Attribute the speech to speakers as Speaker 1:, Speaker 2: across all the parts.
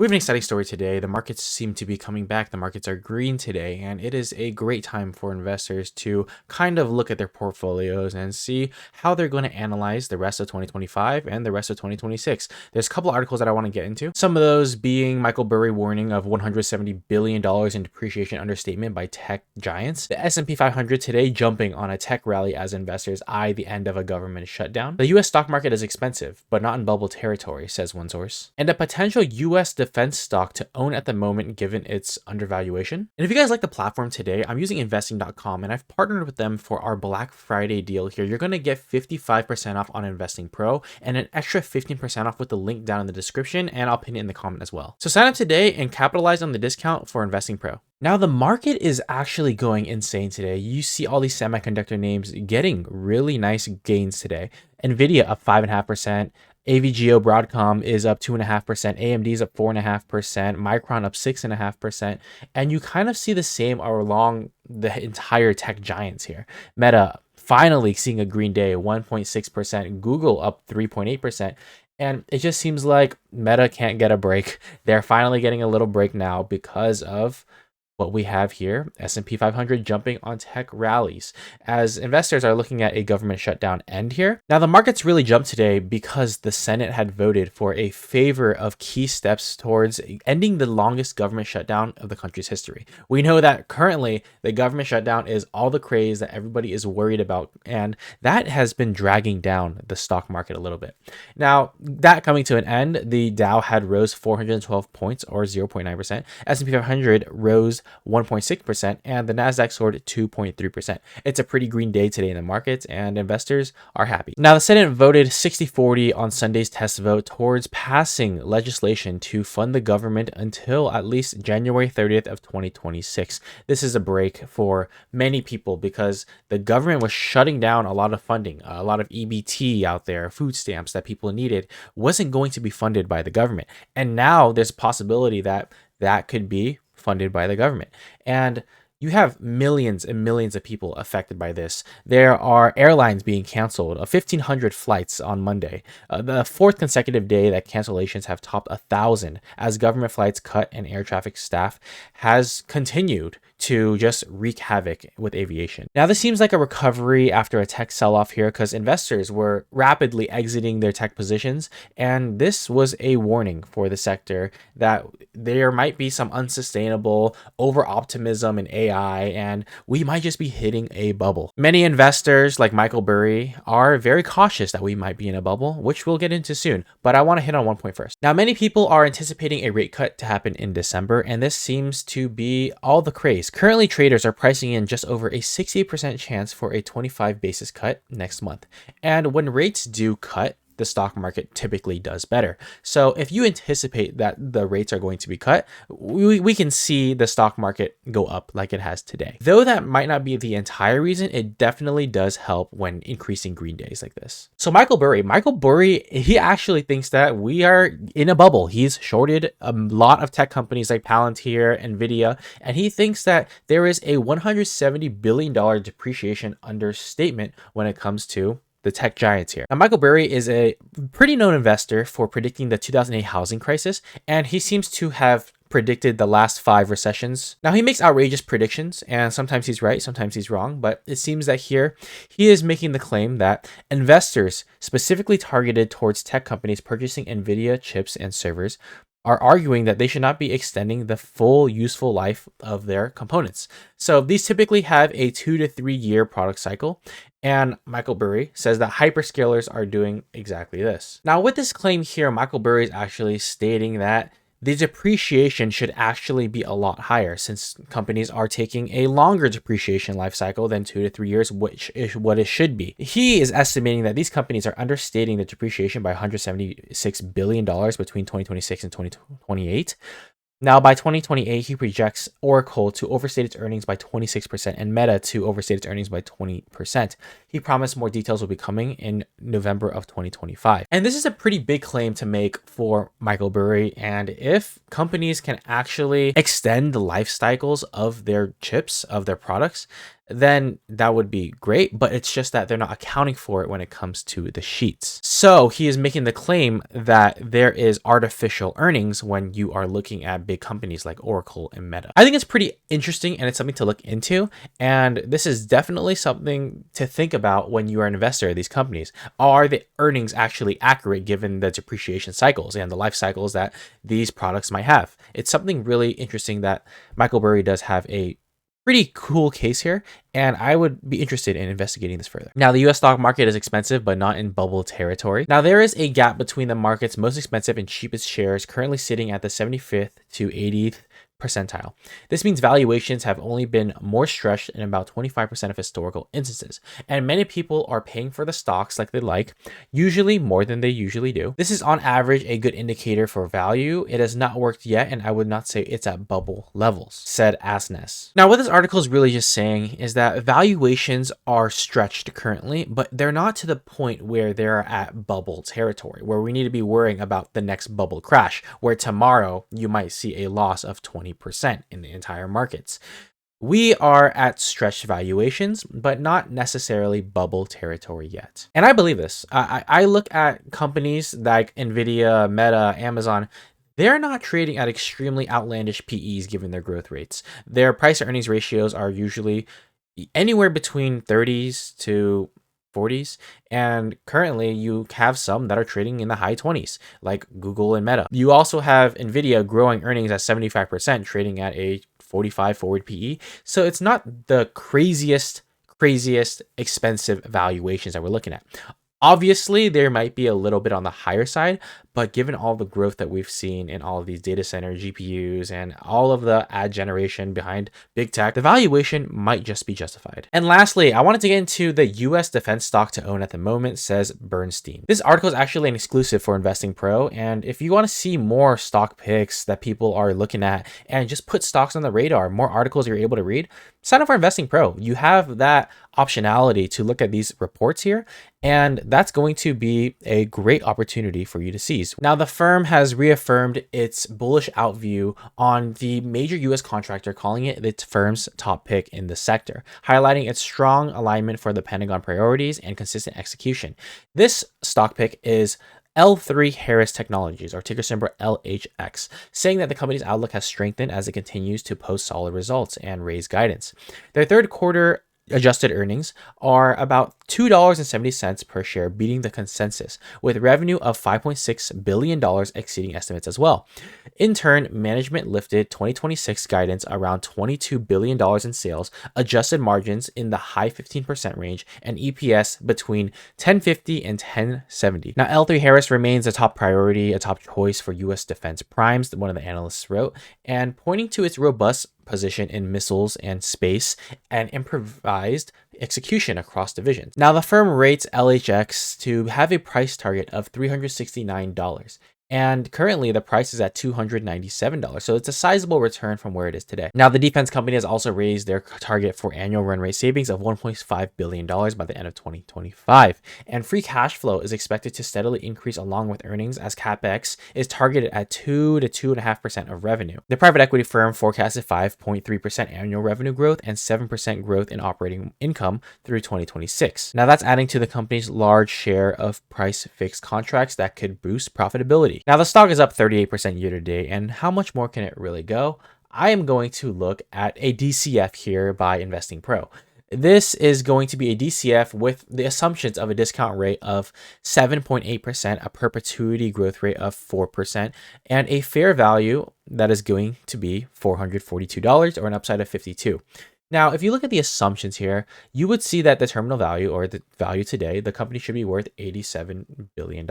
Speaker 1: We have an exciting story today. The markets seem to be coming back. The markets are green today, and it is a great time for investors to kind of look at their portfolios and see how they're going to analyze the rest of 2025 and the rest of 2026. There's a couple articles that I want to get into. Some of those being Michael Burry warning of $170 billion in depreciation understatement by tech giants. The S&P 500 today jumping on a tech rally as investors eye the end of a government shutdown. The US stock market is expensive, but not in bubble territory, says one source. And a potential US defense stock to own at the moment given its undervaluation. And if you guys like the platform today, I'm using investing.com and I've partnered with them for our Black Friday deal here. You're going to get 55% off on Investing Pro and an extra 15% off with the link down in the description, and I'll pin it in the comment as well. So sign up today and capitalize on the discount for Investing Pro. Now, the market is actually going insane today. You see all these semiconductor names getting really nice gains today. Nvidia up 5.5%. AVGO Broadcom is up 2.5%, AMD is up 4.5%, Micron up 6.5%, and you kind of see the same along the entire tech giants here. Meta finally seeing a green day, 1.6%, Google up 3.8%, and it just seems like Meta can't get a break. They're finally getting a little break now because of what we have here, S&P 500 jumping on tech rallies as investors are looking at a government shutdown end here. Now, the markets really jumped today because the Senate had voted for a favor of key steps towards ending the longest government shutdown of the country's history. We know that currently the government shutdown is all the craze that everybody is worried about, and that has been dragging down the stock market a little bit. Now, that coming to an end, the Dow had rose 412 points or 0.9%, S&P 500 rose 1.6%, and the Nasdaq soared 2.3%. It's a pretty green day today in the markets, and investors are happy. Now, the Senate voted 60-40 on Sunday's test vote towards passing legislation to fund the government until at least January 30th of 2026. This is a break for many people because the government was shutting down a lot of funding, a lot of EBT out there, food stamps that people needed wasn't going to be funded by the government. And now there's a possibility that that could be funded by the government. And you have millions and millions of people affected by this. There are airlines being canceled, 1,500 flights on Monday, the fourth consecutive day that cancellations have topped 1,000 as government flights cut and air traffic staff has continued to just wreak havoc with aviation. Now, this seems like a recovery after a tech sell-off here because investors were rapidly exiting their tech positions, and this was a warning for the sector that there might be some unsustainable over-optimism in AI, and we might just be hitting a bubble. Many investors, like Michael Burry, are very cautious that we might be in a bubble, which we'll get into soon, but I want to hit on one point first. Now, many people are anticipating a rate cut to happen in December, and this seems to be all the craze. Currently, traders are pricing in just over a 60% chance for a 25 basis cut next month. And when rates do cut, the stock market typically does better. So if you anticipate that the rates are going to be cut, we can see the stock market go up like it has today. Though that might not be the entire reason, it definitely does help when increasing green days like this. So Michael Burry, he actually thinks that we are in a bubble. He's shorted a lot of tech companies like Palantir, Nvidia, and he thinks that there is a $170 billion depreciation understatement when it comes to the tech giants here. Now, Michael Burry is a pretty known investor for predicting the 2008 housing crisis, and he seems to have predicted the last 5 recessions. Now, he makes outrageous predictions, and sometimes he's right, sometimes he's wrong, but it seems that here he is making the claim that investors specifically targeted towards tech companies purchasing Nvidia chips and servers are arguing that they should not be extending the full useful life of their components. So these typically have a 2 to 3 year product cycle, and Michael Burry says that hyperscalers are doing exactly this. Now, with this claim here, Michael Burry is actually stating that the depreciation should actually be a lot higher since companies are taking a longer depreciation life cycle than 2 to 3 years, which is what it should be. He is estimating that these companies are understating the depreciation by $176 billion between 2026 and 2028. Now, by 2028, he projects Oracle to overstate its earnings by 26% and Meta to overstate its earnings by 20%. He promised more details will be coming in November of 2025. And this is a pretty big claim to make for Michael Burry. And if companies can actually extend the life cycles of their chips, of their products, then that would be great, but it's just that they're not accounting for it when it comes to the sheets. So he is making the claim that there is artificial earnings when you are looking at big companies like Oracle and Meta. I think it's pretty interesting and it's something to look into. And this is definitely something to think about when you are an investor in these companies. Are the earnings actually accurate given the depreciation cycles and the life cycles that these products might have? It's something really interesting that Michael Burry does have a pretty cool case here, and I would be interested in investigating this further. Now, the US stock market is expensive, but not in bubble territory. Now, there is a gap between the market's most expensive and cheapest shares, currently sitting at the 75th to 80th percentile. This means valuations have only been more stretched in about 25% of historical instances, and many people are paying for the stocks like they like, usually more than they usually do. This is on average a good indicator for value. It has not worked yet, and I would not say it's at bubble levels, said Asness. Now, what this article is really just saying is that valuations are stretched currently, but they're not to the point where they're at bubble territory, where we need to be worrying about the next bubble crash, where tomorrow you might see a loss of 20% in the entire markets. We are at stretched valuations, but not necessarily bubble territory yet. And I believe this. I look at companies like Nvidia, Meta, Amazon. They're not trading at extremely outlandish PEs given their growth rates. Their price to earnings ratios are usually anywhere between 30s to 40s, and currently you have some that are trading in the high 20s like Google and Meta. You also have Nvidia growing earnings at 75%, trading at a 45 forward PE. So it's not the craziest expensive valuations that we're looking at. Obviously, there might be a little bit on the higher side, but given all the growth that we've seen in all of these data center GPUs and all of the ad generation behind big tech, the valuation might just be justified. And lastly, I wanted to get into the US defense stock to own at the moment, says Bernstein. This article is actually an exclusive for Investing Pro, and if you want to see more stock picks that people are looking at and just put stocks on the radar, more articles you're able to read, sign up for Investing Pro. You have that optionality to look at these reports here, and that's going to be a great opportunity for you to seize. Now, the firm has reaffirmed its bullish outview on the major US contractor, calling it its firm's top pick in the sector, highlighting its strong alignment for the Pentagon priorities and consistent execution. This stock pick is L3 Harris Technologies, or ticker symbol LHX, saying that the company's outlook has strengthened as it continues to post solid results and raise guidance. Their third quarter adjusted earnings are about $2.70 per share, beating the consensus, with revenue of $5.6 billion exceeding estimates as well. In turn, management lifted 2026 guidance around $22 billion in sales, adjusted margins in the high 15% range, and EPS between $10.50 and $10.70. Now, L3 Harris remains a top priority, a top choice for U.S. defense primes, one of the analysts wrote, and pointing to its robust position in missiles and space and improvised execution across divisions. Now, the firm rates LHX to have a price target of $369. And currently the price is at $297. So it's a sizable return from where it is today. Now, the defense company has also raised their target for annual run rate savings of $1.5 billion by the end of 2025. And free cash flow is expected to steadily increase along with earnings as CapEx is targeted at 2 to 2.5% of revenue. The private equity firm forecasted 5.3% annual revenue growth and 7% growth in operating income through 2026. Now, that's adding to the company's large share of price fixed contracts that could boost profitability. Now, the stock is up 38% year to date, and how much more can it really go? I am going to look at a DCF here by Investing Pro. This is going to be a DCF with the assumptions of a discount rate of 7.8%, a perpetuity growth rate of 4%, and a fair value that is going to be $442 or an upside of 52. Now, if you look at the assumptions here, you would see that the terminal value, or the value today, the company should be worth $87 billion.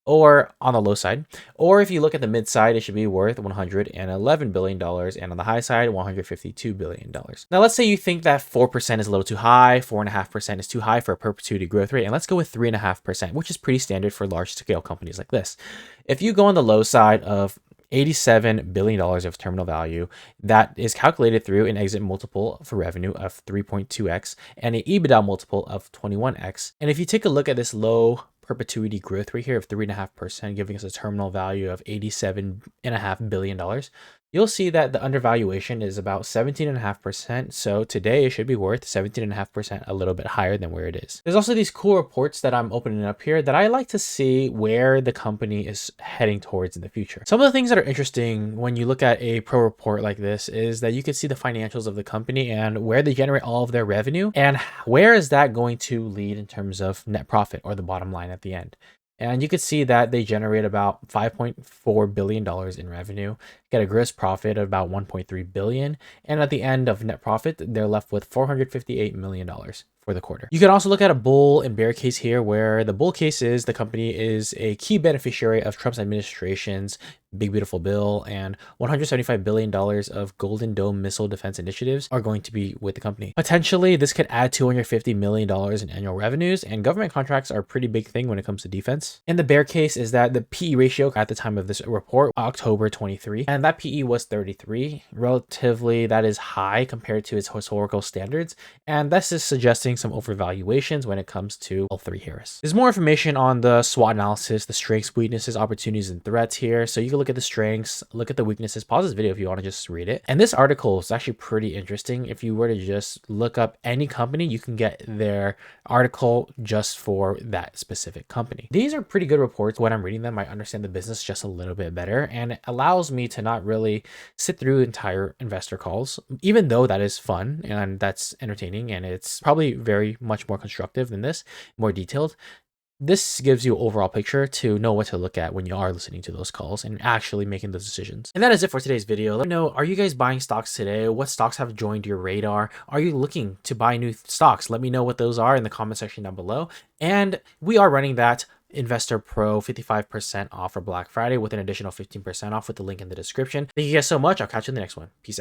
Speaker 1: Or on the low side, or if you look at the mid side, it should be worth $111 billion, and on the high side, $152 billion. Now, let's say you think that 4% is a little too high, 4.5% is too high for a perpetuity growth rate, and let's go with 3.5%, which is pretty standard for large scale companies like this. If you go on the low side of $87 billion of terminal value, that is calculated through an exit multiple for revenue of 3.2x and an EBITDA multiple of 21x. And if you take a look at this low perpetuity growth rate here of 3.5%, giving us a terminal value of $87.5 billion, you'll see that the undervaluation is about 17.5%. So today it should be worth 17.5%, a little bit higher than where it is. There's also these cool reports that I'm opening up here that I like to see where the company is heading towards in the future. Some of the things that are interesting when you look at a pro report like this is that you can see the financials of the company and where they generate all of their revenue and where is that going to lead in terms of net profit or the bottom line at the end. And you could see that they generate about $5.4 billion in revenue, get a gross profit of about 1.3 billion, and at the end of net profit, they're left with $458 million for the quarter. You can also look at a bull and bear case here, where the bull case is the company is a key beneficiary of Trump's administration's Big Beautiful Bill, and $175 billion of Golden Dome missile defense initiatives are going to be with the company. Potentially, this could add $250 million in annual revenues, and government contracts are a pretty big thing when it comes to defense. And the bear case is that the PE ratio at the time of this report, October 23, and that PE was 33. Relatively, that is high compared to its historical standards, and this is suggesting some overvaluations when it comes to L3 Harris. There's more information on the SWOT analysis, the strengths, weaknesses, opportunities, and threats here, so you can look at the strengths, look at the weaknesses, pause this video if you want to just read it. And this article is actually pretty interesting. If you were to just look up any company, you can get their article just for that specific company. These are pretty good reports. When I'm reading them, I understand the business just a little bit better, and it allows me to not really sit through entire investor calls, even though that is fun and that's entertaining and it's probably very much more constructive than this, more detailed. This gives you an overall picture to know what to look at when you are listening to those calls and actually making those decisions. And that is it for today's video. Let me know, are you guys buying stocks today? What stocks have joined your radar? Are you looking to buy new stocks? Let me know what those are in the comment section down below. And we are running that Investor Pro 55% off for Black Friday with an additional 15% off with the link in the description. Thank you guys so much. I'll catch you in the next one. Peace out.